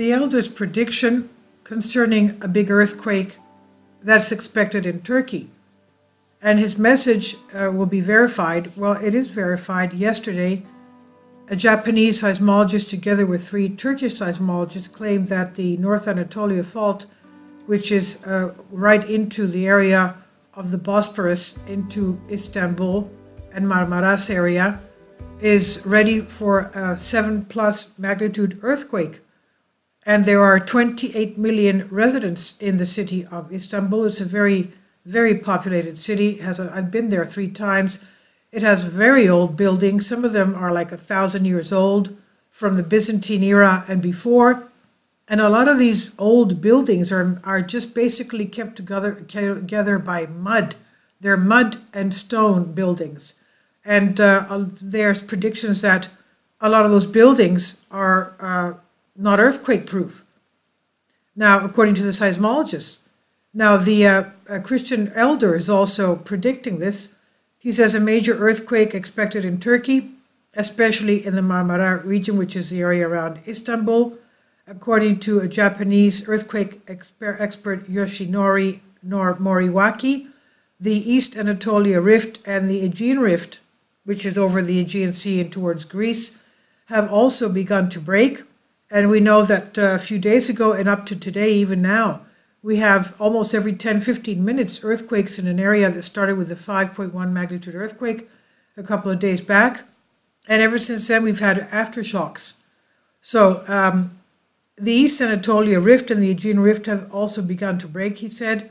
the elder's prediction concerning a big earthquake that's expected in Turkey. And his message will be verified. Well, it is verified. Yesterday, a Japanese seismologist together with 3 Turkish seismologists claimed that the North Anatolia Fault, which is right into the area of the Bosporus, into Istanbul and Marmaras area, is ready for a 7+ magnitude earthquake. And there are 28 million residents in the city of Istanbul. It's a very, very populated city. I've been there 3 times. It has very old buildings. Some of them are like 1,000 years old from the Byzantine era and before. And a lot of these old buildings are just basically kept together by mud. They're mud and stone buildings. And there's predictions that a lot of those buildings are not earthquake proof. Now, according to the seismologists. Now, the Christian elder is also predicting this. He says a major earthquake expected in Turkey, especially in the Marmara region, which is the area around Istanbul. According to a Japanese earthquake expert Yoshinori Moriwaki, the East Anatolia Rift and the Aegean Rift, which is over the Aegean Sea and towards Greece, have also begun to break. And we know that a few days ago and up to today, even now, we have almost every 10-15 minutes earthquakes in an area that started with a 5.1 magnitude earthquake a couple of days back. And ever since then, we've had aftershocks. So the East Anatolia Rift and the Aegean Rift have also begun to break, he said.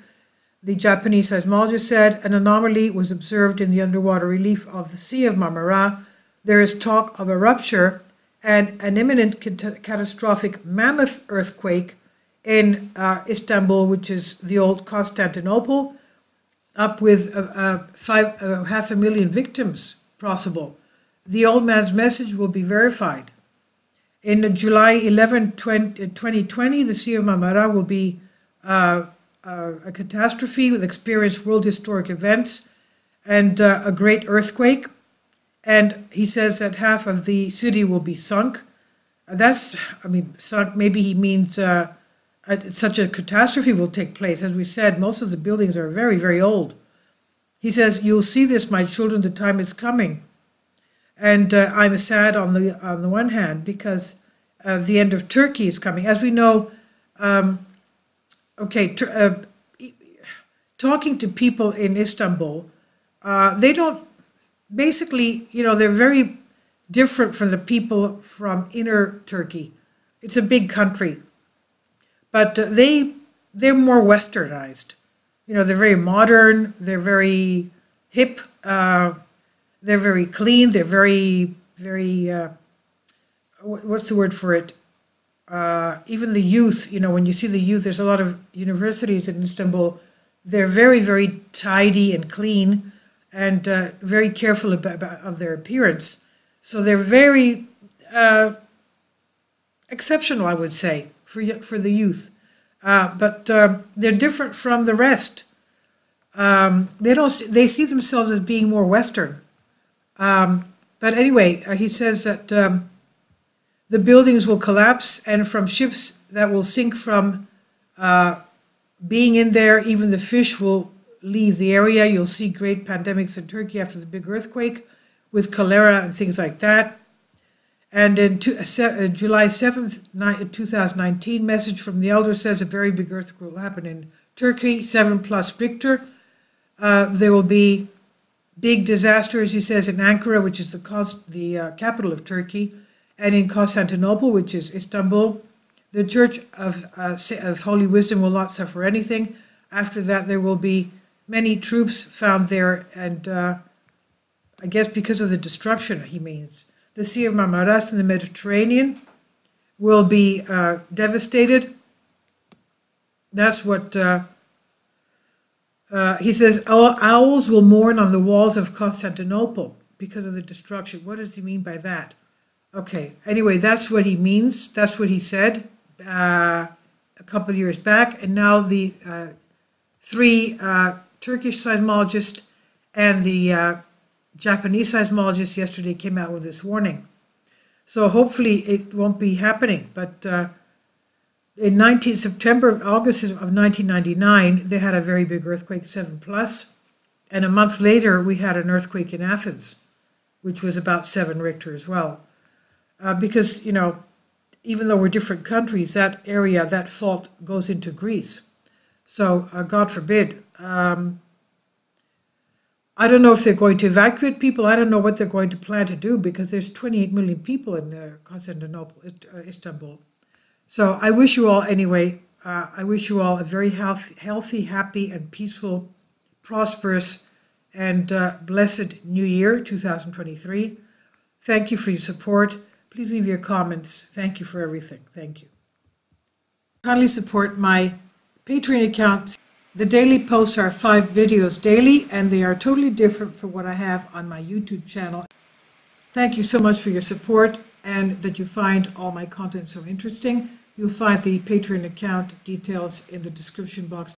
The Japanese seismologist said an anomaly was observed in the underwater relief of the Sea of Marmara. There is talk of a rupture and an imminent catastrophic MAMMOTH earthquake in Istanbul, which is the old Constantinople, up with 500,000 victims possible. The old man's message will be verified. In July 11, 2020, the Sea of Marmara will be a catastrophe with experienced world historic events and a great earthquake. And he says that half of the city will be sunk. Sunk, maybe he means such a catastrophe will take place. As we said, most of the buildings are very, very old. He says, "You'll see this, my children, the time is coming." And I'm sad on the one hand because the end of Turkey is coming. As we know, talking to people in Istanbul, they don't, basically, they're very different from the people from inner Turkey. It's a big country, but they're more westernized. They're very modern, they're very hip, they're very clean, they're very, very, what's the word for it? Even the youth, when you see the youth, there's a lot of universities in Istanbul. They're very, very tidy and clean and very careful of their appearance. So they're very exceptional, I would say, for the youth. But they're different from the rest. They see themselves as being more Western. But anyway, he says that the buildings will collapse, and from ships that will sink from being in there, even the fish will leave the area. You'll see great pandemics in Turkey after the big earthquake with cholera and things like that. And in July 7th, 2019, message from the elder says a very big earthquake will happen in Turkey, 7+ Richter. There will be big disasters, he says, in Ankara, which is the capital of Turkey, and in Constantinople, which is Istanbul. The Church of Holy Wisdom will not suffer anything. After that, there will be many troops found there, and I guess because of the destruction, he means. The Sea of Marmaras in the Mediterranean will be devastated. That's what he says. Owls will mourn on the walls of Constantinople because of the destruction. What does he mean by that? Okay, anyway, that's what he means. That's what he said a couple of years back. And now the 3 Turkish seismologists and the Japanese seismologists yesterday came out with this warning. So hopefully it won't be happening. But in August of 1999, they had a very big earthquake, 7 plus. And a month later, we had an earthquake in Athens, which was about 7 Richter as well. Because, you know, even though we're different countries, that area, that fault goes into Greece. So, God forbid. I don't know if they're going to evacuate people. I don't know what they're going to plan to do, because there's 28 million people in Constantinople, Istanbul. So I wish you all, anyway, I wish you all a very healthy, happy, and peaceful, prosperous, and blessed New Year, 2023. Thank you for your support. Please leave your comments. Thank you for everything. Thank you. Kindly support my Patreon account. The daily posts are 5 videos daily, and they are totally different from what I have on my YouTube channel. Thank you so much for your support, and that you find all my content so interesting. You'll find the Patreon account details in the description box.